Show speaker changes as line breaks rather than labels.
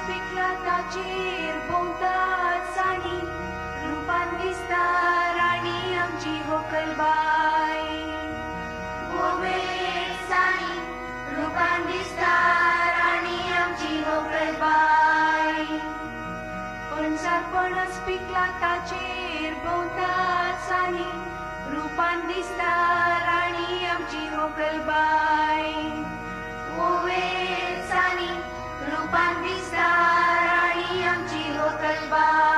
पिकला ताचेर भोंवतात सानी रूपान दिसता राणी आमची व्हंकलबाई गोवेर सानी रूपान दिसता राणी आमची व्हंकलबाई पणसार पणस पिकला ताचेर भोंवतात सानी रूपान दिसता राणी आमची व्हंकलबाई गोवेर सानी रूपान दिसता राणी आमची व्हंकलबाई